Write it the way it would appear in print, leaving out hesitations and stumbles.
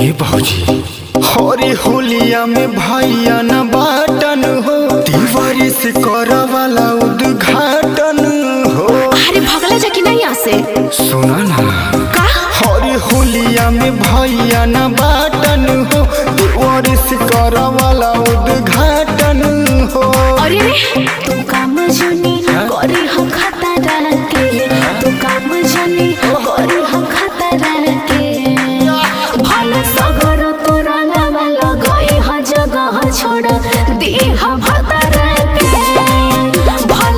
ए भौजी हरी होलिया में भैया न बाटन हो दीवारी से करवाला उद्घाटन हो। अरे भगला जा कि नहीं यहाँ से सुना ना का हरी होलिया में भैया न बाटन हो दीवारी से करवाला उद्घाटन हो। अरे तुम काम जुनी